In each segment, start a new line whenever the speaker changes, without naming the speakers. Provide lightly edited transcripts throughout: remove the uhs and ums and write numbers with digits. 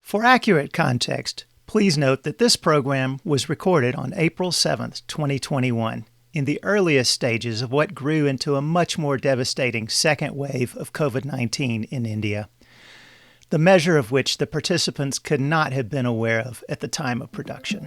For accurate context, please note that this program was recorded on April 7th, 2021, in the earliest stages of what grew into a much more devastating second wave of COVID-19 in India, the measure of which the participants could not have been aware of at the time of production.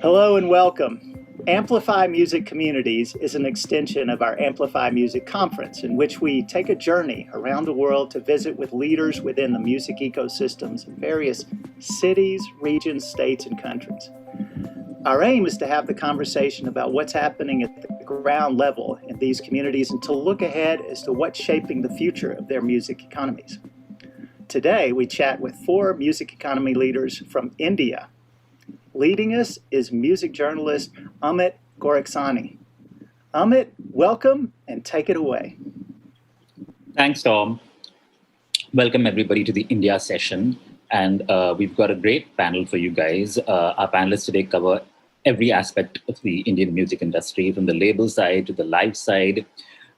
Hello and welcome. Amplify Music Communities is an extension of our Amplify Music Conference, in which we take a journey around the world to visit with leaders within the music ecosystems in various cities, regions, states, and countries. Our aim is to have the conversation about what's happening at the ground level in these communities and to look ahead as to what's shaping the future of their music economies. Today, we chat with 4 music economy leaders from India. Leading us is music journalist Amit Gurbaxani. Amit, welcome and take it away.
Thanks, Tom. Welcome everybody to the India session. And we've got a great panel for you guys. Our panelists today cover every aspect of the Indian music industry, from the label side to the live side,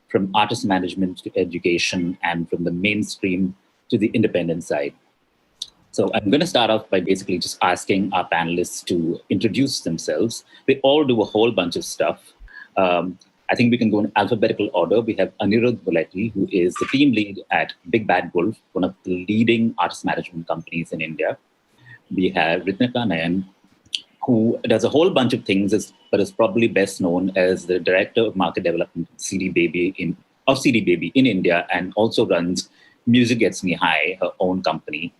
from artist management to education, and from the mainstream to the independent side. So I'm going to start off by basically just asking our panelists to introduce themselves. They all do a whole bunch of stuff. I think we can go in alphabetical order. We have Anirudh Voleti, who is the team lead at Big Bad Wolf, one of the leading artist management companies in India. We have Ritnika Nayan, who does a whole bunch of things, but is probably best known as the director of market development of CD Baby in India, and also runs Music Gets Me High, her own company.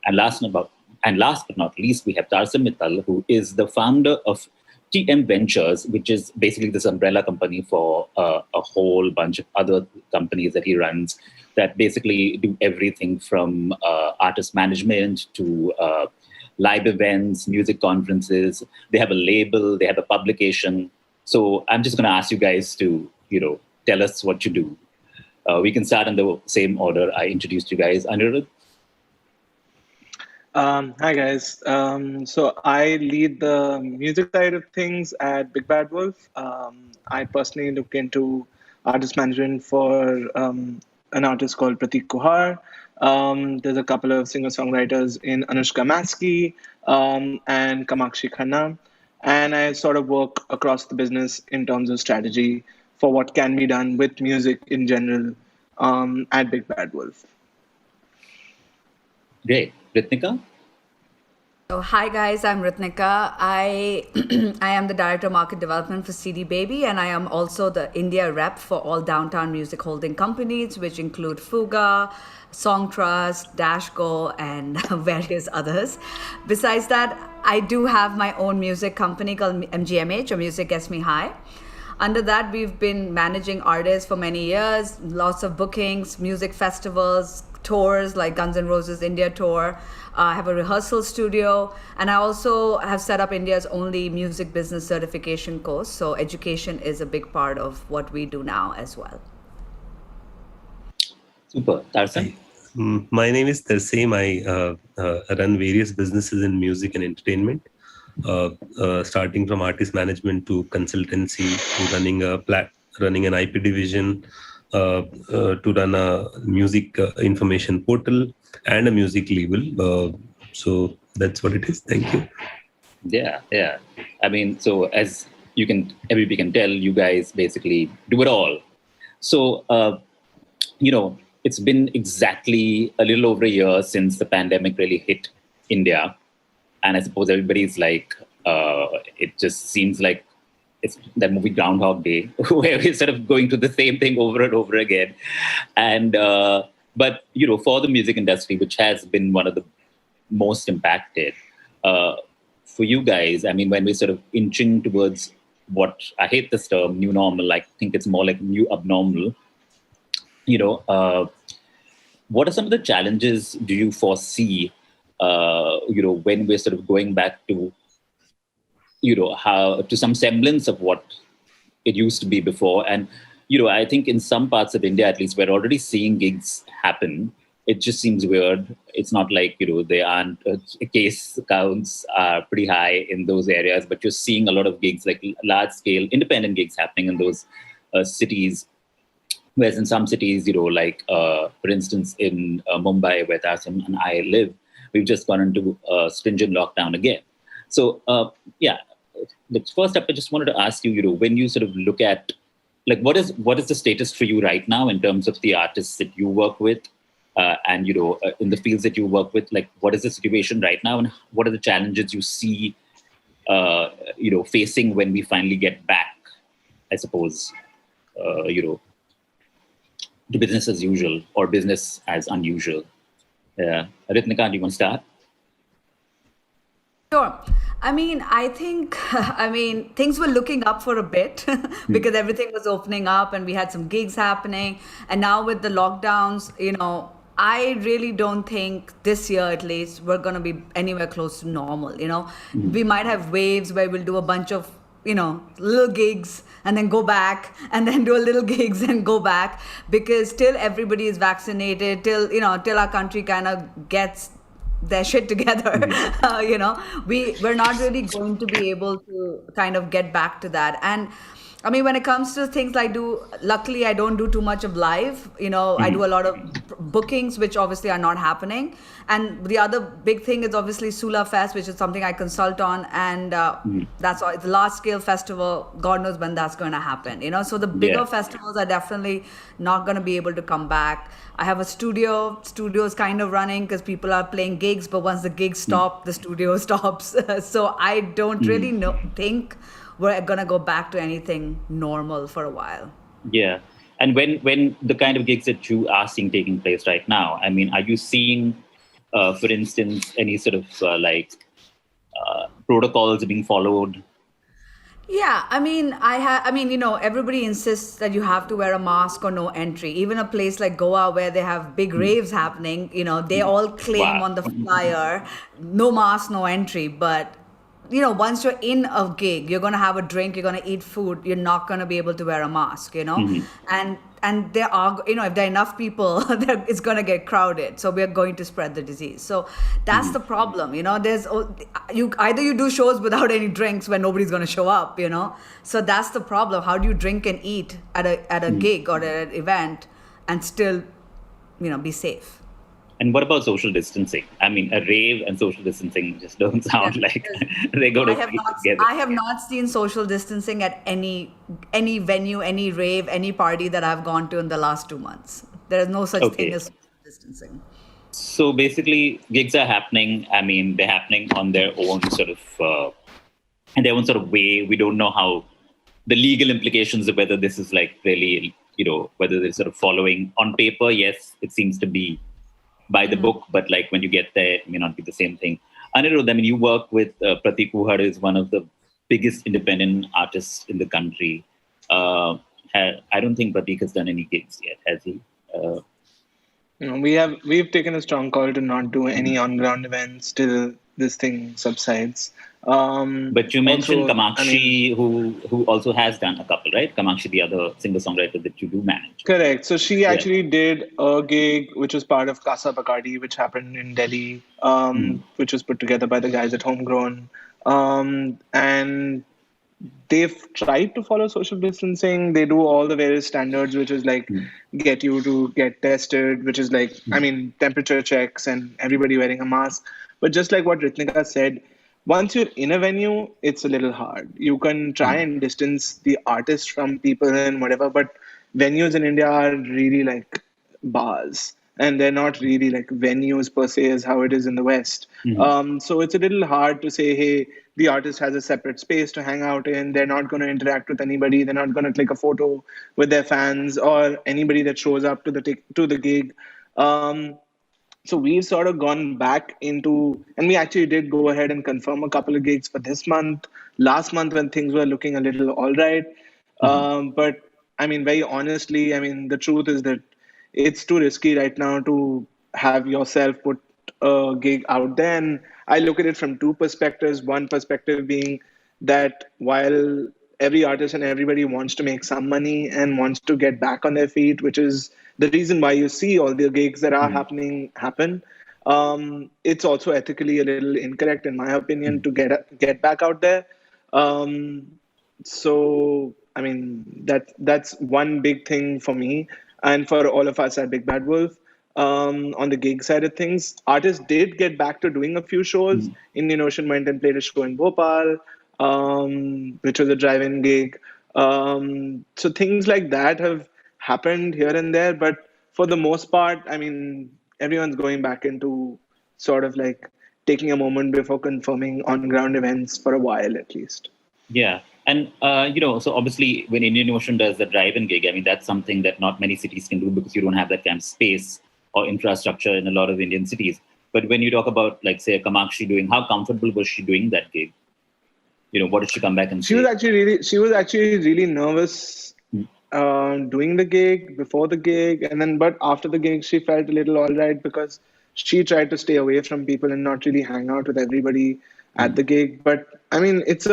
And last but not least, we have Tarsame Mittal, who is the founder of TM Ventures, which is basically this umbrella company for a whole bunch of other companies that he runs that basically do everything from artist management to live events, music conferences. They have a label, they have a publication. So I'm just going to ask you guys to, tell us what you do. We can start in the same order I introduced you guys. Anirudh?
Hi guys. So I lead the music side of things at Big Bad Wolf. I personally look into artist management for an artist called Pratik Kuhar. There's a couple of singer-songwriters in Anushka Maski and Kamakshi Khanna. And I sort of work across the business in terms of strategy for what can be done with music in general at Big Bad Wolf.
Great. Ritnika?
So, hi guys, I'm Ritnika. I am the Director of Market Development for CD Baby, and I am also the India rep for all downtown music holding companies, which include Fuga, Song Trust, Dashgo, and various others. Besides that, I do have my own music company called MGMH, or Music Gets Me High. Under that, we've been managing artists for many years, lots of bookings, music festivals, tours like Guns N' Roses India tour. I have a rehearsal studio, and I also have set up India's only music business certification course. So education is a big part of what we do now as well.
Super. Tarsame?
My name is Tarsame. I run various businesses in music and entertainment, starting from artist management to consultancy to running an IP division, to run a music information portal and a music label. So that's what it is. Thank you.
Yeah. I mean, so as everybody can tell, you guys basically do it all. So, it's been exactly a little over a year since the pandemic really hit India. And I suppose everybody's like, it just seems like it's that movie Groundhog Day, where we're sort of going through the same thing over and over again. And, but, for the music industry, which has been one of the most impacted, for you guys, I mean, when we're sort of inching towards what, I hate this term, new normal, I think it's more like new abnormal, what are some of the challenges do you foresee, when we're sort of going back to, how to some semblance of what it used to be before? And, I think in some parts of India, at least, we're already seeing gigs happen. It just seems weird. It's not like, they aren't, case counts are pretty high in those areas, but you're seeing a lot of gigs, like large scale independent gigs happening in those cities. Whereas in some cities, like for instance in Mumbai, where Tarsame and I live, we've just gone into stringent lockdown again. So yeah, first up, I just wanted to ask you, when you sort of look at like what is the status for you right now in terms of the artists that you work with, and in the fields that you work with, like what is the situation right now, and what are the challenges you see, facing when we finally get back, I suppose, to business as usual or business as unusual. Ritnika, do you want to start?
Sure. I think, things were looking up for a bit because everything was opening up and we had some gigs happening. And now with the lockdowns, I really don't think this year, at least, we're going to be anywhere close to normal. We might have waves where we'll do a bunch of, little gigs and then go back and then do a little gigs and go back, because till everybody is vaccinated, till our country kind of gets their shit together, we're not really going to be able to kind of get back to that. And when it comes to things luckily I don't do too much of live, I do a lot of bookings, which obviously are not happening. And the other big thing is obviously Sula Fest, which is something I consult on. And that's all. It's a large scale festival. God knows when that's going to happen, so the bigger festivals are definitely not going to be able to come back. I have a studio is kind of running because people are playing gigs, but once the gigs stop, the studio stops. So I don't really think we're going to go back to anything normal for a while.
Yeah. And when the kind of gigs that you are seeing taking place right now, are you seeing, for instance, any sort of protocols being followed?
Yeah, everybody insists that you have to wear a mask or no entry. Even a place like Goa, where they have big raves happening, they all claim on the flyer, no mask, no entry. But once you're in a gig, you're going to have a drink, you're going to eat food, you're not going to be able to wear a mask, and there are, if there are enough people, it's going to get crowded. So we're going to spread the disease. So that's the problem, there's, either you do shows without any drinks where nobody's going to show up, So that's the problem. How do you drink and eat at a gig or at an event and still, be safe?
And what about social distancing? A rave and social distancing just don't sound like they go together.
I have not seen social distancing at any venue, any rave, any party that I've gone to in the last 2 months. There is no such thing as social distancing.
So basically, gigs are happening. They're happening on their own sort of, in their own sort of way. We don't know how the legal implications of whether this is really, whether they're sort of following on paper. Yes, it seems to be by the book, but when you get there, it may not be the same thing. Anirudh, you work with Pratik Kuhar, is one of the biggest independent artists in the country. I don't think Pratik has done any gigs yet, has he?
We've taken a strong call to not do any on-ground events till this thing subsides.
But you mentioned Kamakshi, who also has done a couple, right? Kamakshi, the other singer-songwriter that you do manage.
Correct. So she actually did a gig which was part of Casa Bacardi, which happened in Delhi, which was put together by the guys at Homegrown. And they've tried to follow social distancing. They do all the various standards, which is get you to get tested, which is temperature checks and everybody wearing a mask. But just like what Ritnika said, once you're in a venue, it's a little hard. You can try and distance the artist from people and whatever, but venues in India are really bars. And they're not really venues per se as how it is in the West. So it's a little hard to say, hey, the artist has a separate space to hang out in. They're not going to interact with anybody. They're not going to click a photo with their fans or anybody that shows up to the gig. So we've sort of gone back into, and we actually did go ahead and confirm a couple of gigs for this month, last month when things were looking a little all right. But very honestly, the truth is that it's too risky right now to have yourself put a gig out there. And I look at it from two perspectives. One perspective being that while every artist and everybody wants to make some money and wants to get back on their feet, which is the reason why you see all the gigs that are happen. It's also ethically a little incorrect, in my opinion, to get back out there. So that's one big thing for me. and for all of us at Big Bad Wolf. On the gig side of things, artists did get back to doing a few shows. Indian Ocean went and played a show in Bhopal, which was a drive-in gig. So things like that have happened here and there, but for the most part, I mean, everyone's going back into sort of like taking a moment before confirming on-ground events for a while at least.
Yeah. And, so obviously when Indian Ocean does the drive-in gig, I mean, that's something that not many cities can do because you don't have that kind of space or infrastructure in a lot of Indian cities. But when you talk about, like, say, Kamakshi doing, how comfortable was she doing that gig? What did she come back and say?
She was actually really nervous doing the gig, before the gig, but after the gig, she felt a little all right because she tried to stay away from people and not really hang out with everybody at the gig. But I mean, it's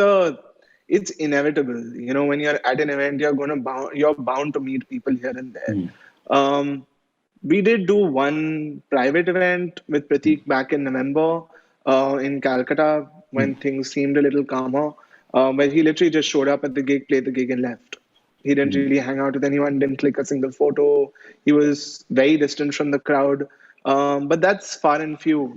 inevitable. When you're at an event, you're bound to meet people here and there. We did do one private event with Prateek back in November in Calcutta when things seemed a little calmer, where he literally just showed up at the gig, played the gig, and left. He didn't really hang out with anyone, didn't click a single photo. He was very distant from the crowd. But that's far and few,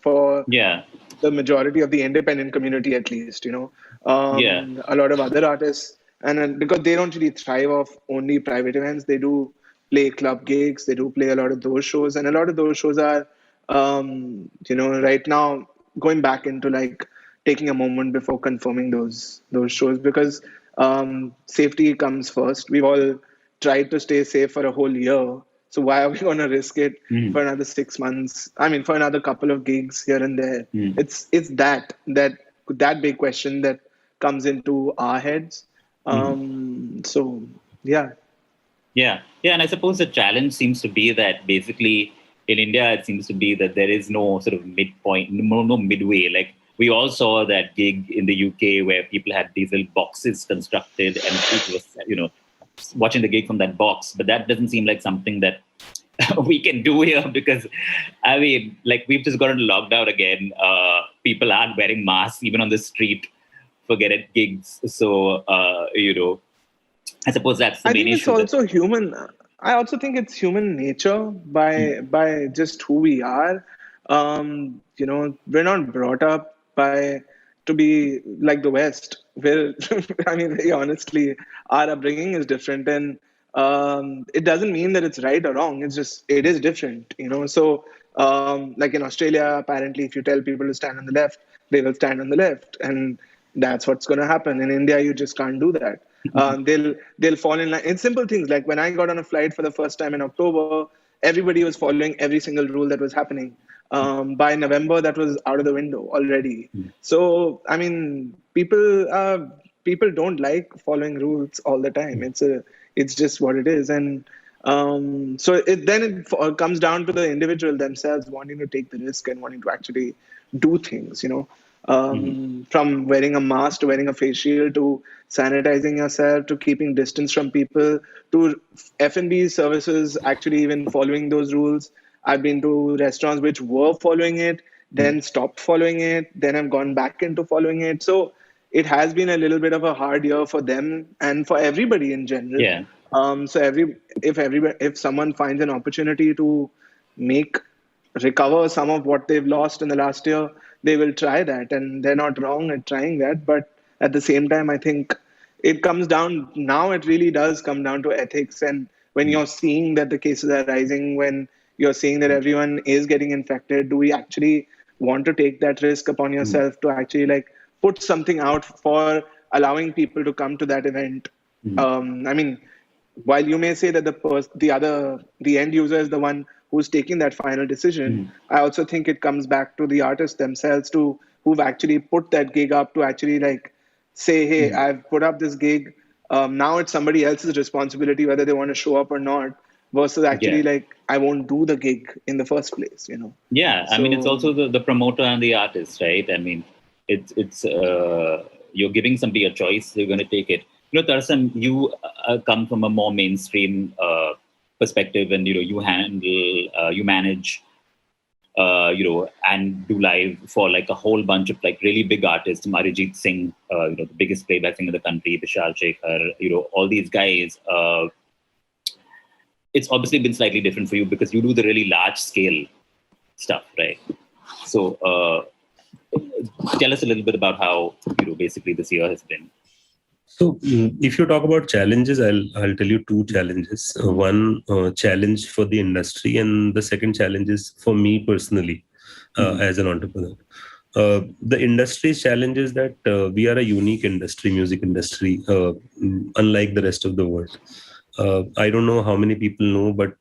for the majority of the independent community, at least, a lot of other artists. And because they don't really thrive off only private events, they do play club gigs, they do play a lot of those shows. And a lot of those shows are, right now going back into like taking a moment before confirming those shows because safety comes first. We've all tried to stay safe for a whole year. So why are we going to risk it for another 6 months? I mean, for another couple of gigs here and there. It's that big question that comes into our heads. So, yeah.
Yeah. And I suppose the challenge seems to be that basically in India, it seems to be that there is no sort of midpoint, no midway. Like we all saw that gig in the UK where people had these little boxes constructed and people were, watching the gig from that box. But that doesn't seem like something that we can do here because, I mean, like we've just got into lockdown again. People aren't wearing masks even on the street. Forget it, gigs. So, I suppose that's the main issue.
I think it's also human. I also think it's human nature by just who we are. We're not brought up to be like the West. I mean, very honestly, our upbringing is different, and it doesn't mean that it's right or wrong. It is different, So, like in Australia, apparently, if you tell people to stand on the left, they will stand on the left, and that's what's going to happen. In India, you just can't do that. They'll fall in line. It's simple things like when I got on a flight for the first time in October, everybody was following every single rule that was happening. By November, that was out of the window already. So, I mean, people don't like following rules all the time. It's just what it is. And so it comes down to the individual themselves wanting to take the risk and wanting to actually do things, from wearing a mask to wearing a face shield to sanitizing yourself to keeping distance from people to F&B services actually even following those rules. I've been to restaurants which were following it, then stopped following it, then have gone back into following it. So it has been a little bit of a hard year for them and for everybody in general.
Yeah.
So if someone finds an opportunity to recover some of what they've lost in the last year, they will try that, and they're not wrong at trying that. But at the same time, I think it really does come down to ethics. And when you're seeing that the cases are rising, when you're seeing that everyone is getting infected, do we actually want to take that risk upon yourself to actually like put something out for allowing people to come to that event? I mean, while you may say that the end user is the one who's taking that final decision, I also think it comes back to the artists themselves who've actually put that gig up to actually like say, hey, I've put up this gig. Now it's somebody else's responsibility whether they want to show up or not, versus actually like I won't do the gig in the first place,
Yeah, I mean, it's also the promoter and the artist, right? I mean, it's you're giving somebody a choice, they're going to take it. Tarsame, you come from a more mainstream perspective, and you handle, you manage, and do live for like a whole bunch of like really big artists, Arijit Singh, the biggest playback singer in the country, Vishal Shekhar, all these guys. it's obviously been slightly different for you because you do the really large scale stuff, right? So tell us a little bit about how basically this year has been.
So, if you talk about challenges, I'll tell you two challenges. One challenge for the industry, and the second challenge is for me personally as an entrepreneur. The industry's challenge is that we are a unique industry, music industry, unlike the rest of the world. I don't know how many people know, but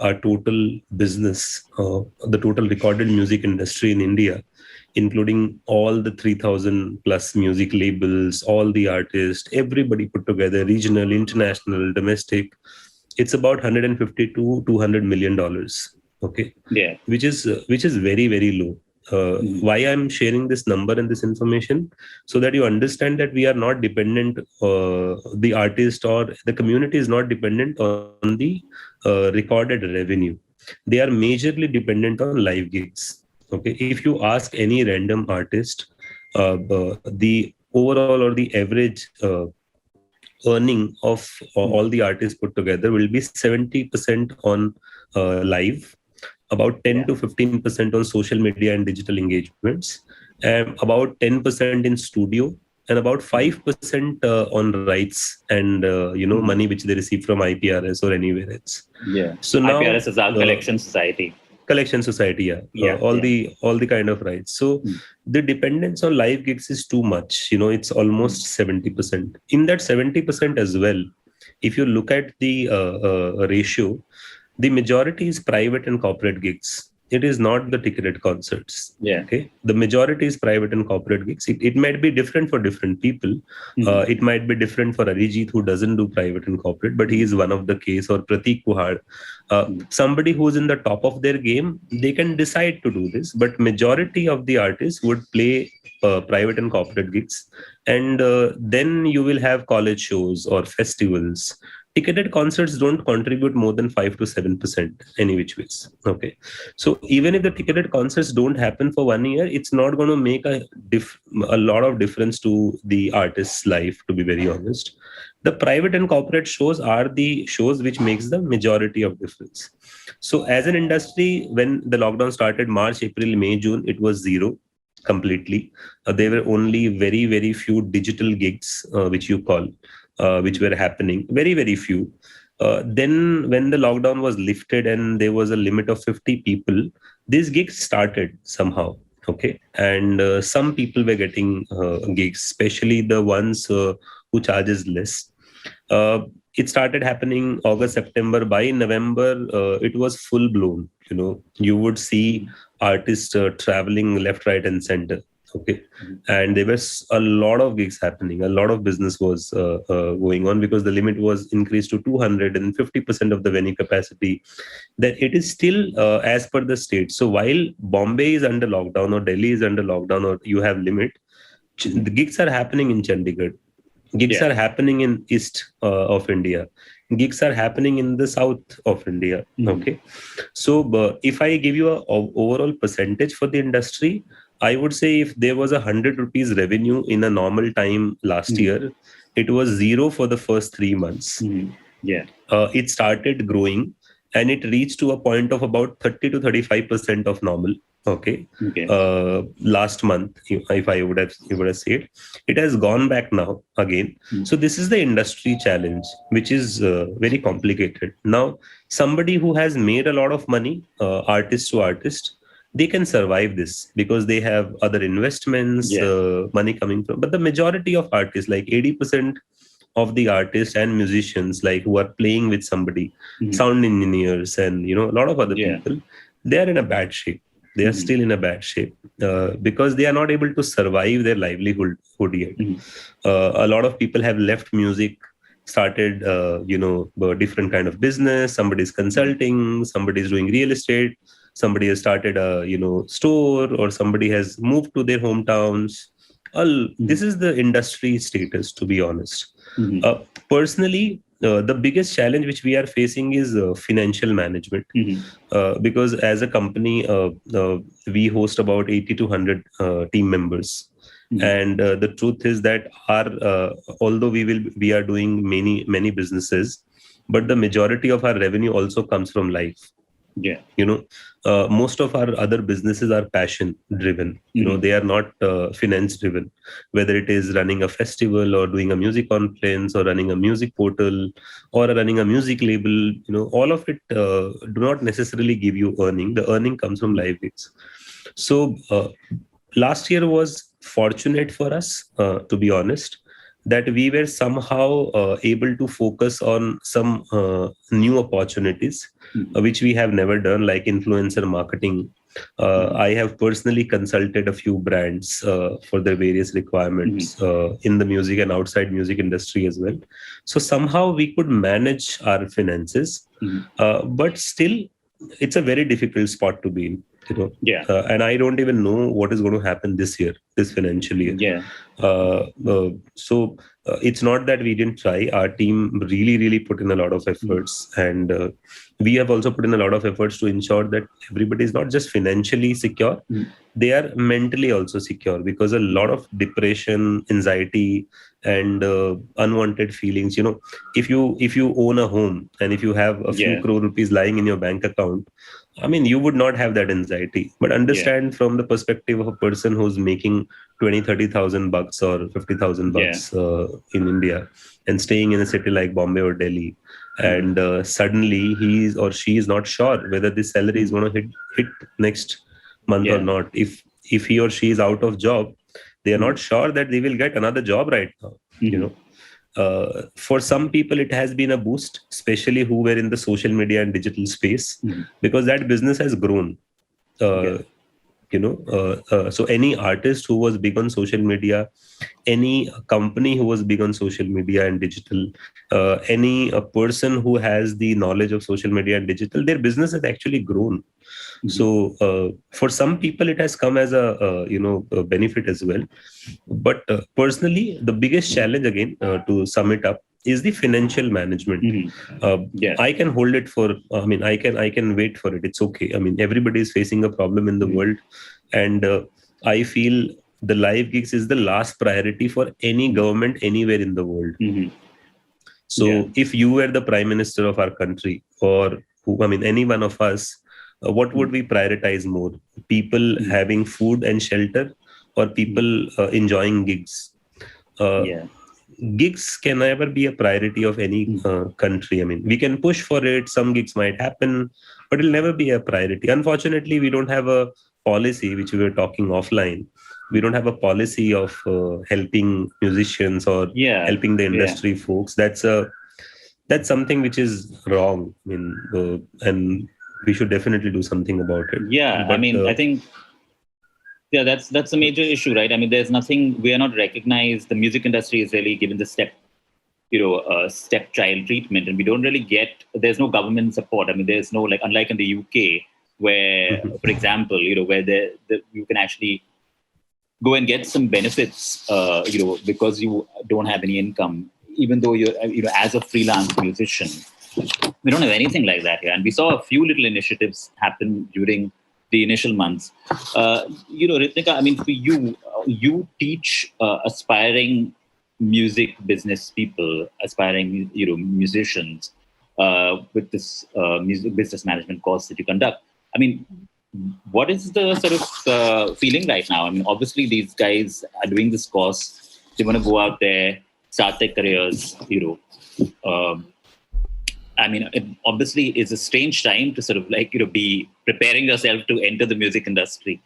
our total business, the total recorded music industry in India, including all the 3,000 plus music labels, all the artists, everybody put together, regional, international, domestic, it's about 150 to 200 million dollars. Okay.
Yeah.
Which is very, very low. Why I'm sharing this number and this information, so that you understand that we are not dependent, the artist or the community is not dependent on the recorded revenue. They are majorly dependent on live gigs. Okay, if you ask any random artist, the overall or the average earning of all the artists put together will be 70% on live, about 10 to 15% on social media and digital engagements, and about 10% in studio, and about 5% on rights and money which they receive from IPRS or anywhere else.
Yeah.
So now
IPRS is our collection society.
Collection society, all the kind of rights. So the dependence on live gigs is too much. It's almost 70%. In that 70% as well, if you look at the ratio, the majority is private and corporate gigs. It is not the ticketed concerts.
Yeah.
Okay. The majority is private and corporate gigs. It might be different for different people. It might be different for Arijit, who doesn't do private and corporate, but he is one of the case, or Prateek Kuhad. Somebody who's in the top of their game, they can decide to do this, but majority of the artists would play private and corporate gigs. And then you will have college shows or festivals. Ticketed concerts don't contribute more than 5 to 7% any which ways. Okay. So even if the ticketed concerts don't happen for 1 year, it's not going to make a lot of difference to the artist's life, to be very honest. The private and corporate shows are the shows which makes the majority of difference. So as an industry, when the lockdown started, March, April, May, June, it was zero completely. There were only very, very few digital gigs, which you call, which were happening, very, very few. Then when the lockdown was lifted and there was a limit of 50 people, these gigs started somehow. Okay. And some people were getting gigs, especially the ones who charges less. It started happening August, September. By November, it was full blown. You would see artists traveling left, right, and center. Okay. And there was a lot of gigs happening. A lot of business was going on because the limit was increased to 250% of the venue capacity. That it is still as per the state. So while Bombay is under lockdown or Delhi is under lockdown or you have limit, the gigs are happening in Chandigarh. Gigs are happening in east of India. Gigs are happening in the south of India. Okay. So if I give you an overall percentage for the industry, I would say if there was 100 rupees revenue in a normal time last year, it was zero for the first 3 months. It started growing and it reached to a point of about 30 to 35% of normal. Okay. Last month, if I would have said, it has gone back now again. So this is the industry challenge, which is very complicated. Now, somebody who has made a lot of money, artist to artist, they can survive this because they have other investments, money coming from. But the majority of artists, like 80% of the artists and musicians, like who are playing with somebody, sound engineers, and a lot of other people, they are in a bad shape. They are still in a bad shape because they are not able to survive their livelihood yet. A lot of people have left music, started, different kind of business. Somebody's consulting, somebody's doing real estate. Somebody has started a store, or somebody has moved to their hometowns. This is the industry status, to be honest. Personally, the biggest challenge which we are facing is financial management, because as a company, we host about 80 to 100 team members. And the truth is that although we are doing many businesses, but the majority of our revenue also comes from live.
Yeah.
Most of our other businesses are passion driven. They are not finance driven, whether it is running a festival or doing a music conference or running a music portal or running a music label. All of it do not necessarily give you earning. The earning comes from live gigs. So last year was fortunate for us, to be honest, that we were somehow able to focus on some new opportunities, which we have never done, like influencer marketing. I have personally consulted a few brands for their various requirements in the music and outside music industry as well. So somehow we could manage our finances, but still it's a very difficult spot to be in.
Yeah.
And I don't even know what is going to happen this financial year.
Yeah.
So it's not that we didn't try. Our team really put in a lot of efforts, and we have also put in a lot of efforts to ensure that everybody is not just financially secure, they are mentally also secure, because a lot of depression, anxiety, and unwanted feelings. If you own a home and if you have a few crore rupees lying in your bank account, I mean, you would not have that anxiety. But understand from the perspective of a person who's making 20,000-30,000 bucks or 50,000 bucks in India and staying in a city like Bombay or Delhi, and suddenly he or she is not sure whether this salary is going to hit next month or not. If he or she is out of job, they are not sure that they will get another job right now. For some people, it has been a boost, especially who were in the social media and digital space, because that business has grown. So any artist who was big on social media, any company who was big on social media and digital, any person who has the knowledge of social media and digital, their business has actually grown. So for some people, it has come as a benefit as well. But personally, the biggest challenge, again, to sum it up, is the financial management. I can hold it for, I can wait for it. It's okay. I mean, everybody is facing a problem in the world. And I feel the live gigs is the last priority for any government anywhere in the world. So if you were the prime minister of our country, or any one of us, what would we prioritize more? People having food and shelter, or people enjoying gigs? Gigs can never be a priority of any country. I mean, we can push for it. Some gigs might happen, but it'll never be a priority. Unfortunately, we don't have a policy, which we were talking offline. We don't have a policy of helping musicians or helping the industry folks. That's something which is wrong. I mean, and we should definitely do something about it.
But, I think that's a major issue, right? I mean, there's nothing, we are not recognized. The music industry is really given the stepchild treatment, and we don't really get, there's no government support. I mean, there's no, like, unlike in the UK, where, for example, where you can actually go and get some benefits, because you don't have any income, even though you're, as a freelance musician. We don't have anything like that here. And we saw a few little initiatives happen during the initial months. Ritnika, I mean, for you, you teach aspiring music business people, aspiring, musicians, with this music business management course that you conduct. I mean, what is the sort of feeling right now? I mean, obviously these guys are doing this course. They want to go out there, start their careers, I mean, it obviously is a strange time to sort of be preparing yourself to enter the music industry.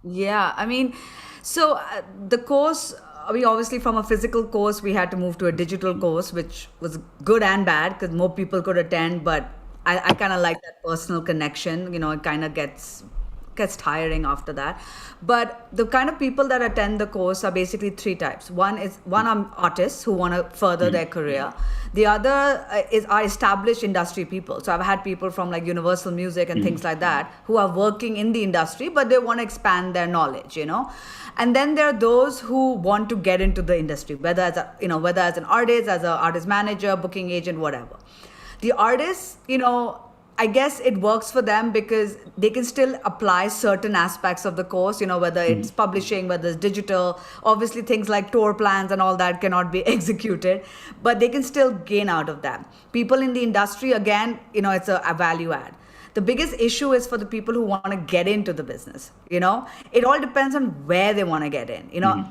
Yeah, I mean, so the course, obviously from a physical course, we had to move to a digital course, which was good and bad because more people could attend, but I kind of like that personal connection. It kind of gets tiring after that. But the kind of people that attend the course are basically three types. One are artists who want to further their career. The other are established industry people. So I've had people from like Universal Music and things like that who are working in the industry, but they want to expand their knowledge, And then there are those who want to get into the industry, whether as an artist, as an artist manager, booking agent, whatever. The artists, I guess it works for them because they can still apply certain aspects of the course, whether it's publishing, whether it's digital. Obviously, things like tour plans and all that cannot be executed, but they can still gain out of that. People in the industry, again, it's a value add. The biggest issue is for the people who want to get into the business. It all depends on where they want to get in.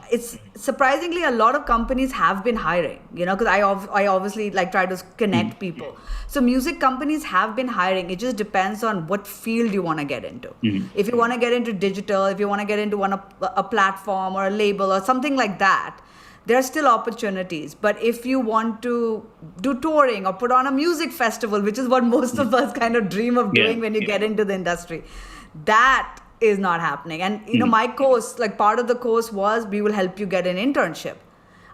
It's surprisingly a lot of companies have been hiring. Because I obviously try to connect people. So music companies have been hiring. It just depends on what field you want to get into. If you want to get into digital, if you want to get into a platform or a label or something like that, there are still opportunities. But if you want to do touring or put on a music festival, which is what most of us kind of dream of doing when you get into the industry, that is not happening. And my course, part of the course was, we will help you get an internship.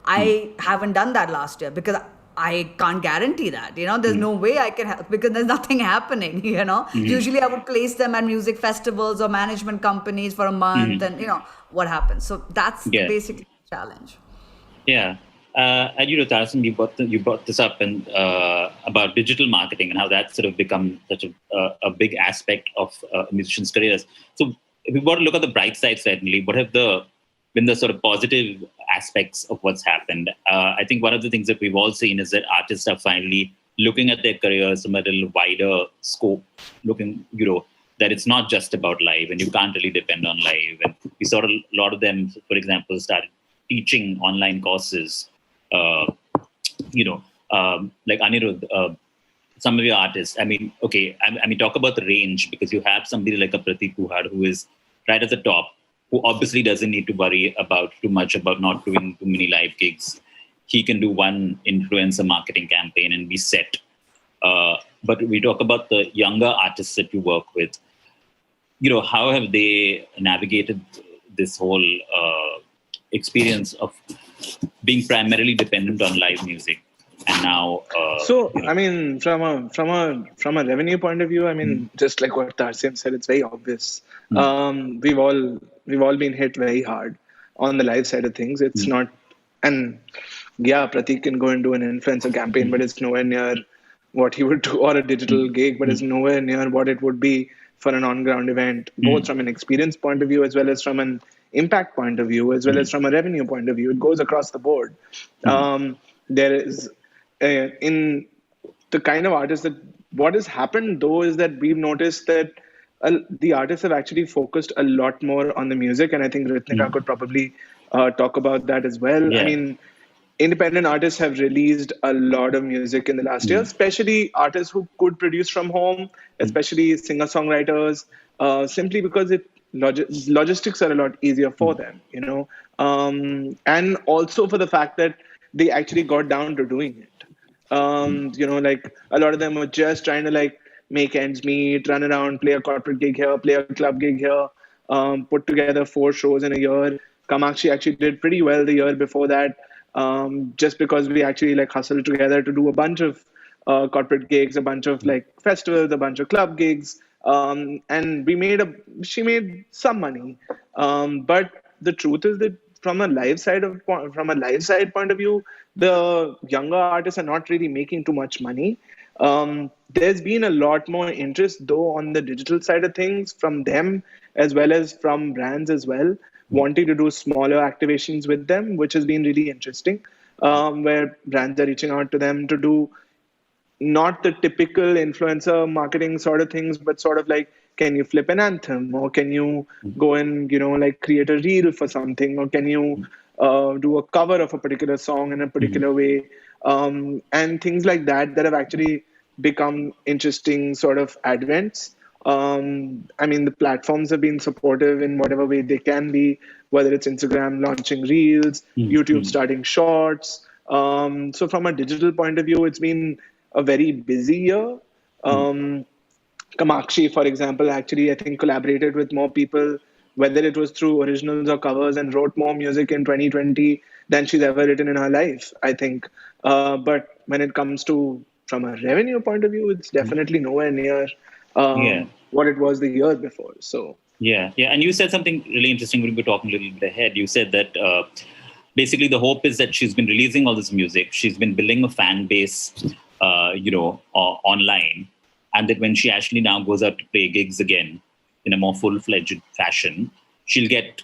I haven't done that last year because I can't guarantee that. There's no way I can help because there's nothing happening. Usually I would place them at music festivals or management companies for a month, and what happens. So that's basically the challenge.
Yeah. And Tarsame, you brought this up and about digital marketing and how that's sort of become such a big aspect of musicians' careers. So if we want to look at the bright side, certainly, what have been the sort of positive aspects of what's happened? I think one of the things that we've all seen is that artists are finally looking at their careers from a little wider scope, looking, that it's not just about live and you can't really depend on live. And we saw a lot of them, for example, started teaching online courses, like Anirudh, some of your artists. I mean, talk about the range, because you have somebody like a Pratik Kuhad who is right at the top, who obviously doesn't need to worry too much about not doing too many live gigs. He can do one influencer marketing campaign and be set. But we talk about the younger artists that you work with. How have they navigated this whole experience of being primarily dependent on live music, and now
I mean, from a revenue point of view, just like what Tarsame said, it's very obvious. We've all been hit very hard on the live side of things. It's not, and Pratik can go and do an influencer campaign, but it's nowhere near what he would do, or a digital gig, but it's nowhere near what it would be for an on-ground event, both from an experience point of view as well as from an impact point of view, as well as from a revenue point of view. It goes across the board. There is, in the kind of artists that, what has happened though is that we've noticed that the artists have actually focused a lot more on the music, and I think Ritnika could probably talk about that as well.
Yeah.
I mean, independent artists have released a lot of music in the last year, especially artists who could produce from home, especially singer-songwriters, simply because logistics are a lot easier for them, and also for the fact that they actually got down to doing it. A lot of them were just trying to make ends meet, run around, play a corporate gig here, play a club gig here, put together 4 shows in a year. Kamakshi actually did pretty well the year before that, just because we actually hustled together to do a bunch of corporate gigs, a bunch of festivals, a bunch of club gigs. And she made some money. But the truth is that from a live side point of view, the younger artists are not really making too much money. There's been a lot more interest though on the digital side of things from them, as well as from brands as well, wanting to do smaller activations with them, which has been really interesting, where brands are reaching out to them to do not the typical influencer marketing sort of things, but sort of can you flip an anthem, or can you go and, create a reel for something, or can you do a cover of a particular song in a particular way, and things like that have actually become interesting sort of advents. The platforms have been supportive in whatever way they can be, whether it's Instagram launching reels, YouTube starting shorts. So from a digital point of view, it's been a very busy year. Kamakshi, for example, actually, I think collaborated with more people, whether it was through originals or covers, and wrote more music in 2020 than she's ever written in her life, I think. But when it comes to, from a revenue point of view, it's definitely nowhere near what it was the year before. So
yeah. And you said something really interesting when we were talking a little bit ahead. You said that basically the hope is that she's been releasing all this music. She's been building a fan base, online. and that when she actually now goes out to play gigs again in a more full-fledged fashion, she'll get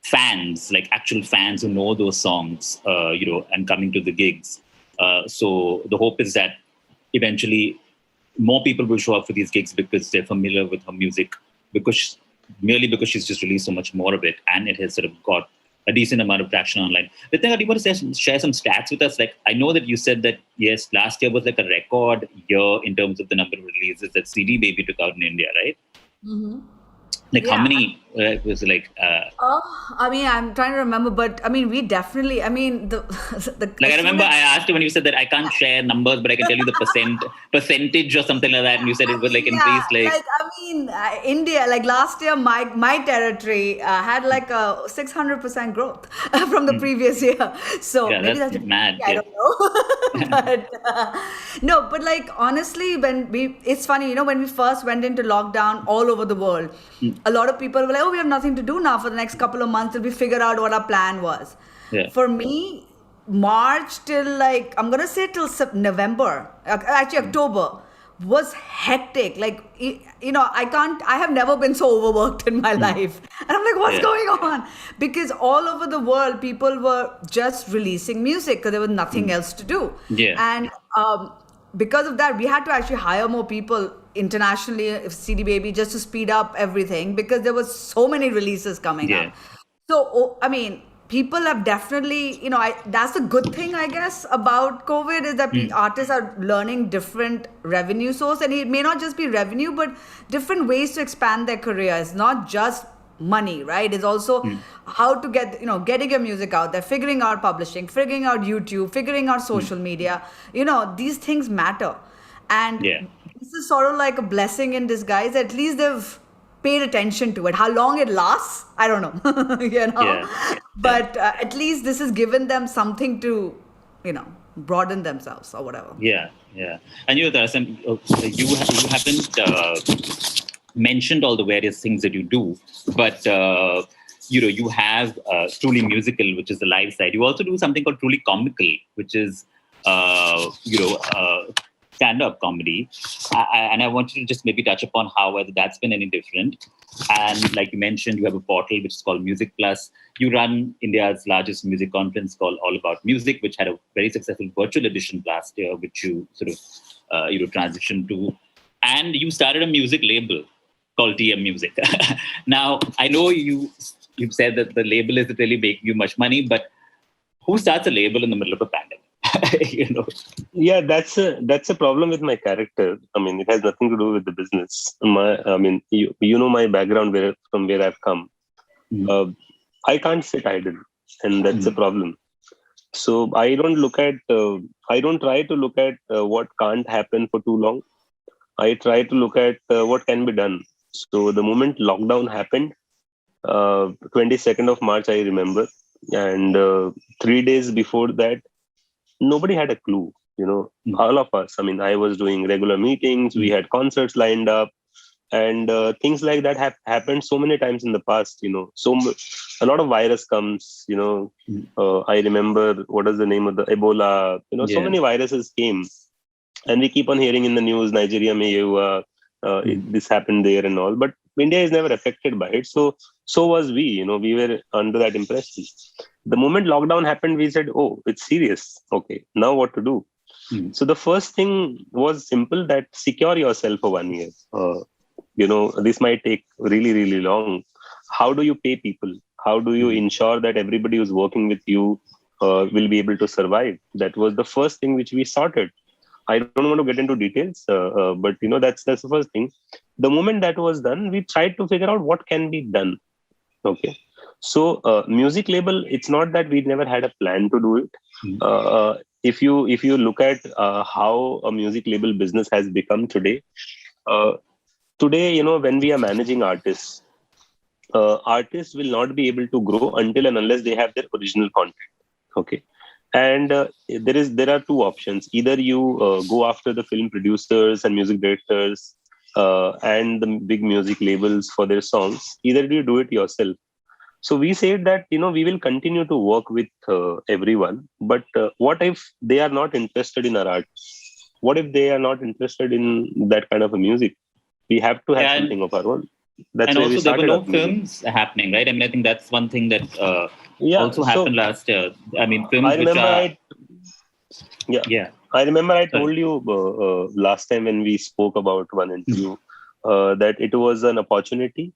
fans, like actual fans who know those songs, and coming to the gigs. So the hope is that eventually more people will show up for these gigs because they're familiar with her music, because she's just released so much more of it, and it has sort of got a decent amount of traction online. Ritnika, do you want to share some stats with us? Like, I know that you said that, yes, last year was like a record year in terms of the number of releases that CD Baby took out in India, right?
Mm-hmm.
Like, how many was it like?
I mean, I'm trying to remember, but I mean, we definitely, I mean, the
like, I remember I asked you when you said that I can't share numbers, but I can tell you the percentage or something like that, and you said it was like increased, like
I mean, India, like last year, my territory had like a 600% growth from the previous year. So
yeah,
maybe
that's mad.
I don't know, but no, but like honestly, it's funny, when we first went into lockdown all over the world, a lot of people were like, oh, we have nothing to do now for the next couple of months till we figure out what our plan was.
Yeah.
For me, March till like, I'm going to say till November, actually October, was hectic. Like, I have never been so overworked in my life. And I'm like, what's going on? Because all over the world, people were just releasing music because there was nothing else to do.
Yeah.
And because of that, we had to actually hire more people internationally, CD Baby, just to speed up everything because there was so many releases coming up. So, I mean, people have definitely, that's a good thing, I guess, about COVID is that artists are learning different revenue source, and it may not just be revenue, but different ways to expand their career. It's not just money, right? It's also how to get, getting your music out there, figuring out publishing, figuring out YouTube, figuring out social media. These things matter. And this is sort of like a blessing in disguise. At least they've paid attention to it. How long it lasts, I don't know. But at least this has given them something to, broaden themselves or whatever.
Yeah. And Tarsame, you haven't mentioned all the various things that you do, but you have Truly Musical, which is the live side. You also do something called Truly Comical, which is stand-up comedy, and I want you to just maybe touch upon how whether that's been any different. And like you mentioned, you have a portal which is called Music Plus. You run India's largest music conference called All About Music, which had a very successful virtual edition last year, which you sort of transitioned to, and you started a music label called TM Music. Now, I know you've said that the label isn't really making you much money, but who starts a label in the middle of a pandemic?
Yeah, that's a problem with my character. I mean, it has nothing to do with the business. You know my background from where I've come. I can't sit idle, and that's a problem. So I don't try to look at what can't happen for too long. I try to look at what can be done. So the moment lockdown happened, 22nd of March, I remember, and 3 days before that, nobody had a clue, all of us. I mean, I was doing regular meetings, we had concerts lined up, and things like that have happened so many times in the past, a lot of virus comes, I remember, what is the name of the Ebola, so many viruses came, and we keep on hearing in the news, Nigeria mein ye hua, this happened there and all, but India is never affected by it. So was we, we were under that impression. The moment lockdown happened, we said, oh, it's serious. Okay, now what to do? So the first thing was simple, that secure yourself for 1 year. This might take really, really long. How do you pay people? How do you ensure that everybody who's working with you will be able to survive? That was the first thing which we sorted. I don't want to get into details, but that's the first thing. The moment that was done, we tried to figure out what can be done. Okay. So music label, it's not that we never had a plan to do it. If you look at how a music label business has become today, when we are managing artists, artists will not be able to grow until and unless they have their original content. Okay. And there are two options. Either you go after the film producers and music directors and the big music labels for their songs. Either you do it yourself. So we said that, we will continue to work with everyone. But what if they are not interested in our art? what if they are not interested in that kind of a music? We have to have something of our own. That's
and
why
also
we
there were
started
no
our music.
films happening, right? I mean, I think that's one thing that also
So
happened last year. I mean, films
I remember
yeah.
I remember I
Sorry.
told you last time when we spoke about one interview that it was an opportunity,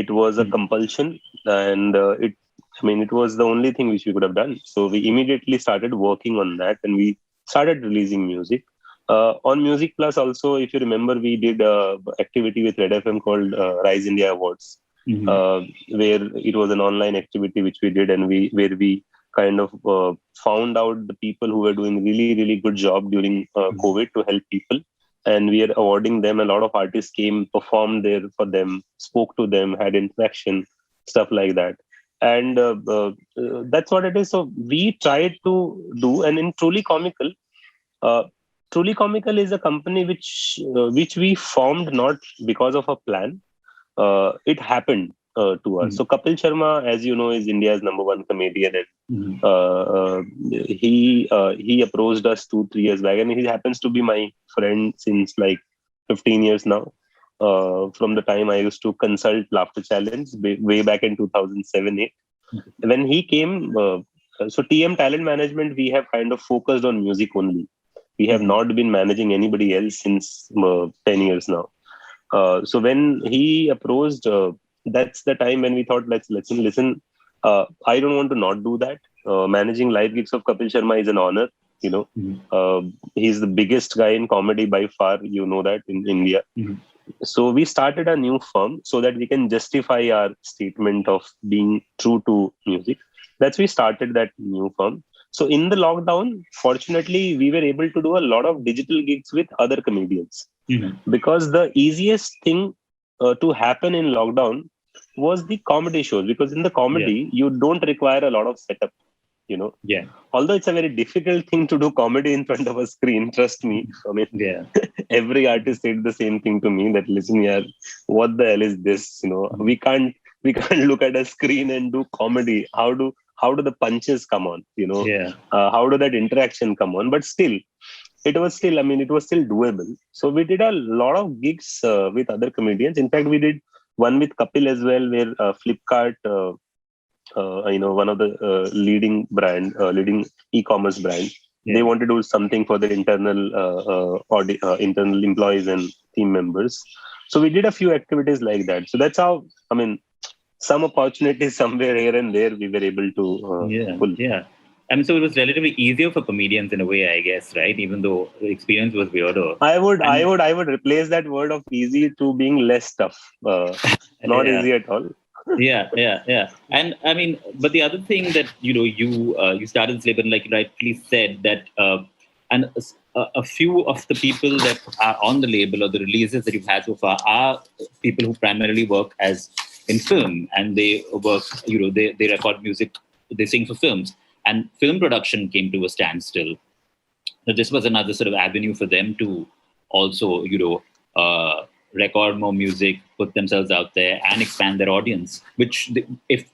it was a compulsion, and it was the only thing which we could have done. So we immediately started working on that, and we started releasing music. On Music Plus also, if you remember, we did a activity with Red FM called Rise India Awards, where it was an online activity which we did, and where we kind of found out the people who were doing really, really good job during COVID to help people. And we are awarding them. A lot of artists came, performed there for them, spoke to them, had interaction, stuff like that. And that's what it is. So we tried to do, and in uh, Truly Comical is a company which we formed not because of a plan. It happened to us. So Kapil Sharma, as you know, is India's #1 comedian, and he approached us 2-3 years back, and he happens to be my friend since like 15 years now. From the time I used to consult Laughter Challenge way back in 2007-8. When he came, so TM Talent Management, we have kind of focused on music only. We have not been managing anybody else since 10 years now. So when he approached, that's the time when we thought, let's listen. I don't want to not do that. Managing live gigs of Kapil Sharma is an honor. He's the biggest guy in comedy by far. You know that in India. So we started a new firm so that we can justify our statement of being true to music. That's we started that new firm. So in the lockdown, fortunately, we were able to do a lot of digital gigs with other comedians, because the easiest thing to happen in lockdown was the comedy shows, because in the comedy, you don't require a lot of setup, although it's a very difficult thing to do comedy in front of a screen, trust me. I mean, every artist said the same thing to me, that listen, yeah, what the hell is this? We can't look at a screen and do comedy. How do the punches come on? How do that interaction come on? But still, it was still doable. So we did a lot of gigs with other comedians. In fact, we did one with Kapil as well, where Flipkart, one of the leading e-commerce brand, they wanted to do something for their internal employees and team members. So we did a few activities like that. So that's how, some opportunities somewhere here and there we were able to pull.
Yeah. I mean, so it was relatively easier for comedians in a way, I guess, right? Even though the experience was weirder.
I would replace that word of easy to being less tough. Not easy at all.
Yeah. And I mean, but the other thing that you started this label, and like you rightly said, that and a few of the people that are on the label or the releases that you've had so far are people who primarily work as in film, and they work, they record music, they sing for films, and film production came to a standstill. So this was another sort of avenue for them to also, record more music, put themselves out there, and expand their audience. Which,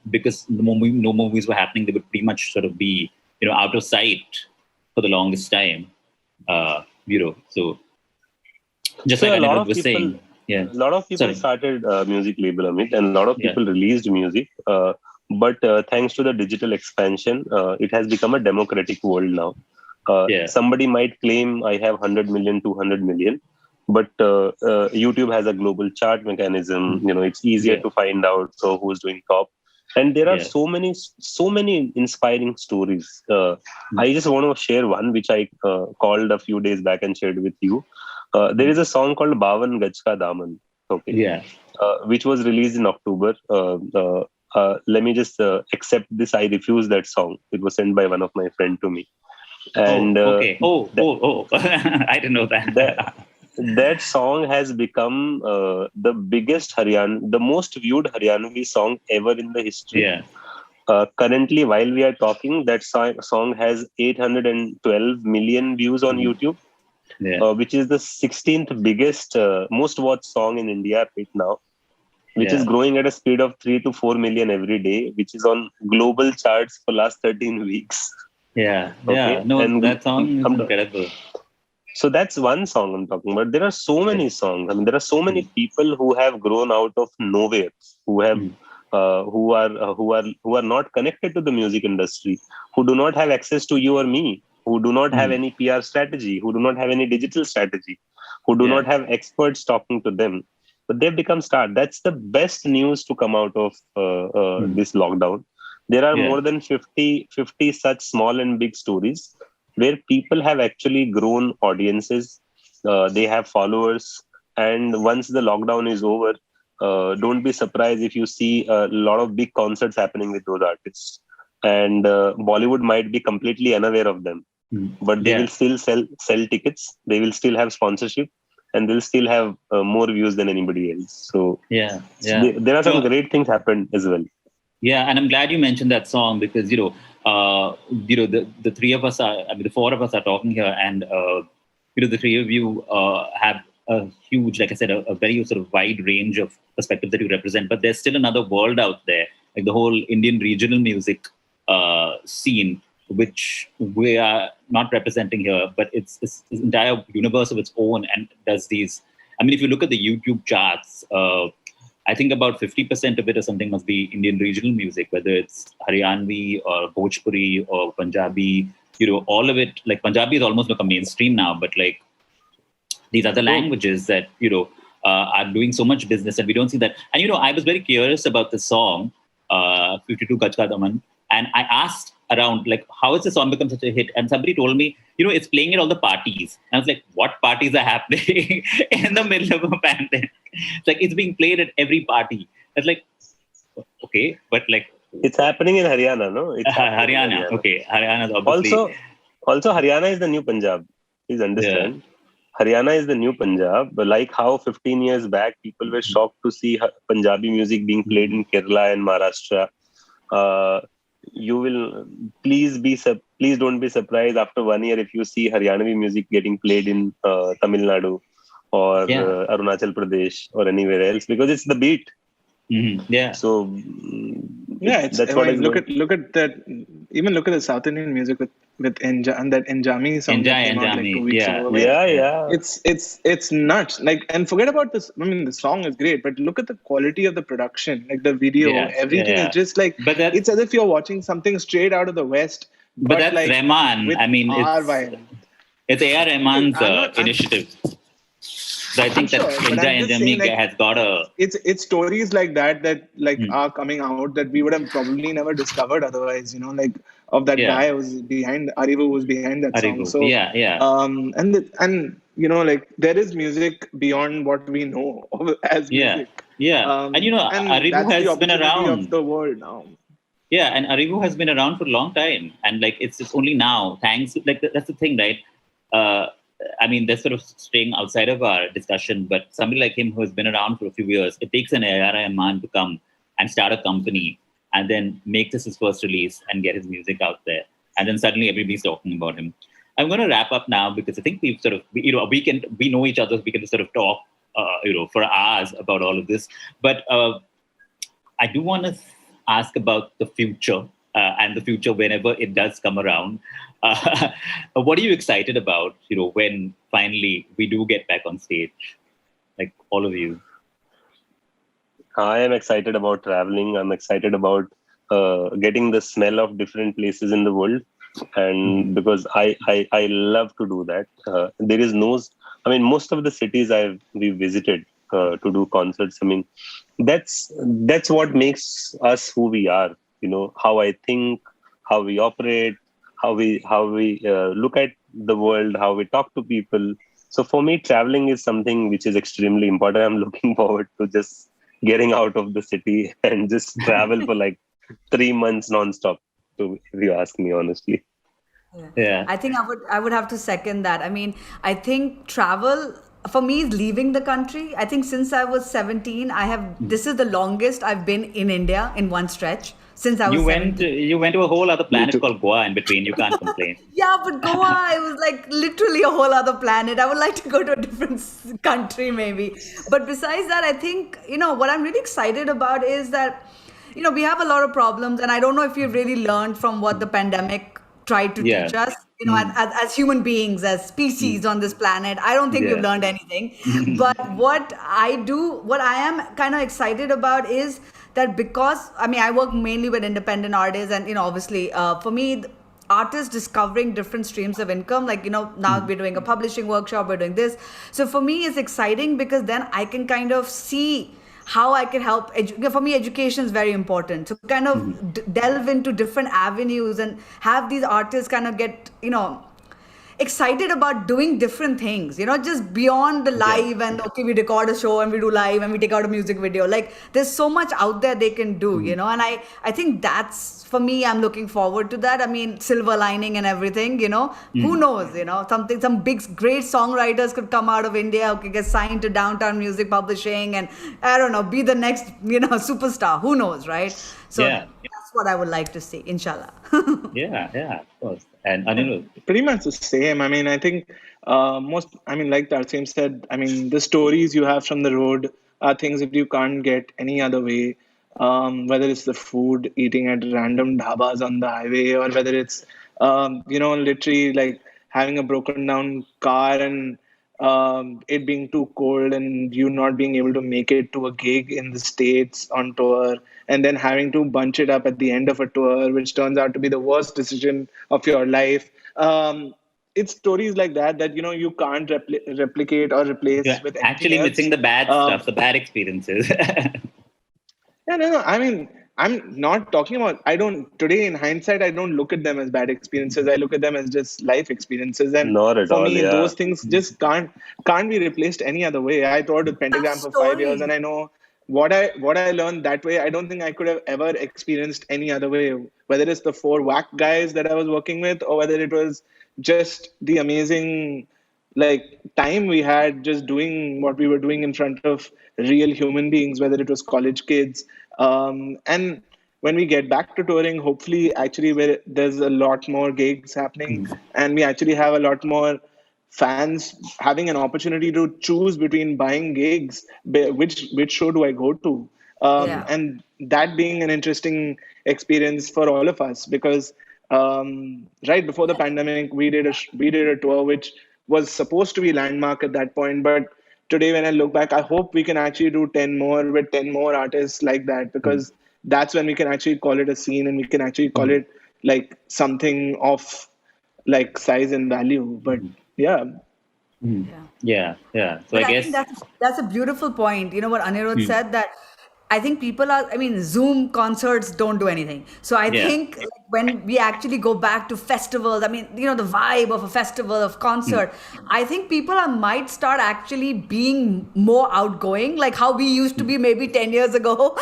because no movies were happening, they would pretty much sort of be, out of sight for the longest time. So just like Anirudh was saying.
A lot of people started music label, Amit, and a lot of people released music. But thanks to the digital expansion, it has become a democratic world now. Somebody might claim I have 100 million, 200 million, but YouTube has a global chart mechanism. It's easier to find out who's doing top. And there are so many inspiring stories. I just want to share one which I called a few days back and shared with you. There is a song called Bavan Gaj Ka Daman, which was released in October. Let me just accept this. I refuse that song. It was sent by one of my friend to me. And
I didn't know that.
That song has become the biggest the most viewed Haryanvi song ever in the history. Currently, while we are talking, that song has 812 million views on YouTube, which is the 16th biggest, most watched song in India right now, which is growing at a speed of 3 to 4 million every day, which is on global charts for last 13 weeks.
No, and that song is incredible.
So that's one song I'm talking about. There are so many songs. I mean, there are so many people who have grown out of nowhere, who have, who are not connected to the music industry, who do not have access to you or me, who do not have any PR strategy, who do not have any digital strategy, who do not have experts talking to them, but they've become stars. That's the best news to come out of this lockdown. There are more than 50 such small and big stories where people have actually grown audiences, they have followers, and once the lockdown is over, don't be surprised if you see a lot of big concerts happening with those artists. And Bollywood might be completely unaware of them, but they will still sell tickets. They will still have sponsorship, and they'll still have more views than anybody else. So there are some great things happened as well.
Yeah, and I'm glad you mentioned that song because the three of us are, I mean, the four of us are talking here, and the three of you have a huge, like I said, a very sort of wide range of perspectives that you represent. But there's still another world out there, like the whole Indian regional music scene, which we are not representing here, but it's this entire universe of its own, and does these. I mean, if you look at the YouTube charts. I think about 50% of it or something must be Indian regional music, whether it's Haryanvi or Bhojpuri or Punjabi, all of it. Like Punjabi is almost like a mainstream now, but like these other languages that, are doing so much business and we don't see that. And, I was very curious about the song, 52 Gaj Ka Daman. And I asked around, like, how has the song become such a hit? And somebody told me, it's playing at all the parties. And I was like, what parties are happening in the middle of a pandemic? It's like, it's being played at every party. It's like, okay, but like...
It's happening in Haryana, no? It's
Haryana. Okay, Haryana is obviously...
Also, Haryana is the new Punjab. Please understand. Yeah. Haryana is the new Punjab. But like how 15 years back, people were shocked to see Punjabi music being played in Kerala and Maharashtra. You will please don't be surprised after 1 year if you see Haryanavi music getting played in Tamil Nadu or Arunachal Pradesh or anywhere else because it's the beat.
Yeah.
So
that's what look at that. Even look at the South Indian music with and that Enjami song that came out like 2 weeks ago. It's nuts. Like, and forget about this. I mean, the song is great, but look at the quality of the production, like the video, everything is just like it's as if you're watching something straight out of the West.
But that's like, Rahman. I mean, it's A.R. Rahman's initiative. So I think that Enjami has got a...
It's stories like that are coming out that we would have probably never discovered otherwise, like of that guy who was behind, Arivu was behind that song. So, and like there is music beyond what we know as music.
Yeah. And Arivu has been around.
Of the world now.
Yeah, and Arivu has been around for a long time. And like it's only now, thanks, like that's the thing, right? I mean, that's sort of staying outside of our discussion, but somebody like him who has been around for a few years, it takes an A.R. Rahman to come and start a company and then make this his first release and get his music out there. And then suddenly everybody's talking about him. I'm going to wrap up now because I think we've sort of, we know each other, we can sort of talk, for hours about all of this. But I do want to ask about the future and the future whenever it does come around. What are you excited about, when finally we do get back on stage? Like all of you.
I am excited about traveling. I'm excited about getting the smell of different places in the world. And because I love to do that. There is most of the cities we visited to do concerts. I mean, that's what makes us who we are. How I think, how we operate, how we look at the world, how we talk to people. So for me, traveling is something which is extremely important. I'm looking forward to just getting out of the city and just travel for like 3 months nonstop. If you ask me honestly.
Yeah.
I think I would have to second that. I mean, I think travel for me is leaving the country. I think since I was 17, this is the longest I've been in India in one stretch. Since I was 17.
You went to a whole other planet called Goa in between. You can't complain.
Yeah, but Goa, it was like literally a whole other planet. I would like to go to a different country maybe. But besides that, I think, what I'm really excited about is that, we have a lot of problems. And I don't know if we've really learned from what the pandemic tried to teach us. as human beings, as species on this planet, I don't think we've learned anything. But what I am kind of excited about is that, because I work mainly with independent artists, and obviously for me, artists discovering different streams of income, like now we're doing a publishing workshop, we're doing this. So for me, it's exciting because then I can kind of see how I can help. For me, education is very important. So kind of delve into different avenues and have these artists kind of get, excited about doing different things, just beyond the live and okay, we record a show and we do live and we take out a music video. Like there's so much out there they can do, and I think that's, for me, I'm looking forward to that. I mean, silver lining and everything, who knows, some big, great songwriters could come out of India, okay, get signed to Downtown Music Publishing and I don't know, be the next, superstar. Who knows, right? So that's what I would like to see, inshallah.
Yeah, of course. And Anirudh?
Pretty much the same. I mean, I think like Tarsame said, the stories you have from the road are things that you can't get any other way. Whether it's the food, eating at random dhabas on the highway, or whether it's, literally like having a broken down car and it being too cold and you not being able to make it to a gig in the States on tour, and then having to bunch it up at the end of a tour, which turns out to be the worst decision of your life. It's stories like that you can't replicate or replace with anything
actually
else.
missing the bad stuff, the bad experiences.
No. I mean, I'm not talking about, today in hindsight, I don't look at them as bad experiences. I look at them as just life experiences. And
Not at
for
all,
me,
yeah.
those things just can't be replaced any other way. I toured with Pentagram for 5 years, and I know what I learned that way. I don't think I could have ever experienced any other way, whether it's the 4 whack guys that I was working with, or whether it was just the amazing time we had just doing what we were doing in front of real human beings, whether it was college kids. And when we get back to touring, hopefully actually where there's a lot more gigs happening and we actually have a lot more fans having an opportunity to choose between buying gigs, which show do I go to? And that being an interesting experience for all of us, because right before the pandemic, we did a tour which was supposed to be landmark at that point. But today, when I look back, I hope we can actually do 10 more with 10 more artists like that, because that's when we can actually call it a scene and we can actually call it like something of like size and value. But
Yeah. So
But
I guess
think that's a beautiful point. You know what Anirudh said, that I think people are, Zoom concerts don't do anything. So I think when we actually go back to festivals, the vibe of a festival, of concert, I think people might start actually being more outgoing, like how we used to be maybe 10 years ago,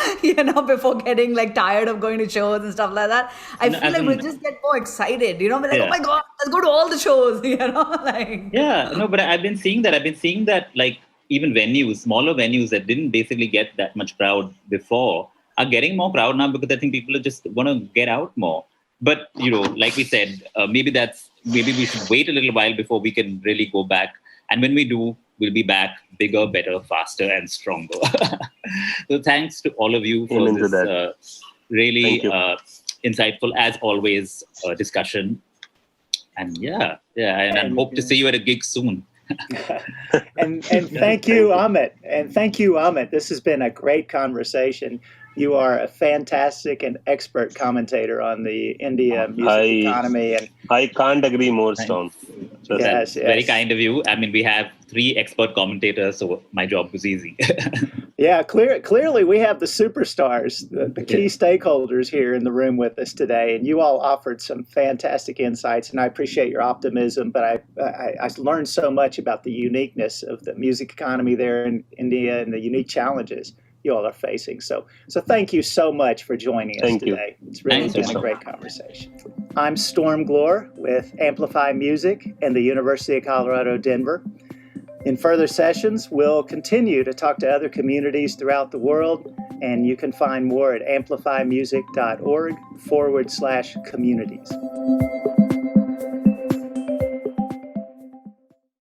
before getting like tired of going to shows and stuff like that. I feel like we'll just get more excited, we're like, oh my God, let's go to all the shows,
but I've been seeing that like even venues, smaller venues that didn't basically get that much crowd before are getting more crowd now, because I think people are just want to get out more. But, like we said, maybe we should wait a little while before we can really go back. And when we do, we'll be back bigger, better, faster, and stronger. So thanks to all of you for this really insightful, as always, discussion. And and hope to see you at a gig soon.
and thank you, Amit. And thank you, Amit. This has been a great conversation. You are a fantastic and expert commentator on the India music economy. And
I can't agree more, Storm.
Yes. Very kind of you. We have 3 expert commentators, so my job was easy.
Yeah, clearly we have the superstars, the key stakeholders here in the room with us today, and you all offered some fantastic insights, and I appreciate your optimism, but I learned so much about the uniqueness of the music economy there in India and the unique challenges you all are facing. So thank you so much for joining us today. It's really been a great conversation. I'm Storm Glore with Amplify Music and the University of Colorado, Denver. In further sessions, we'll continue to talk to other communities throughout the world, and you can find more at amplifymusic.org/communities.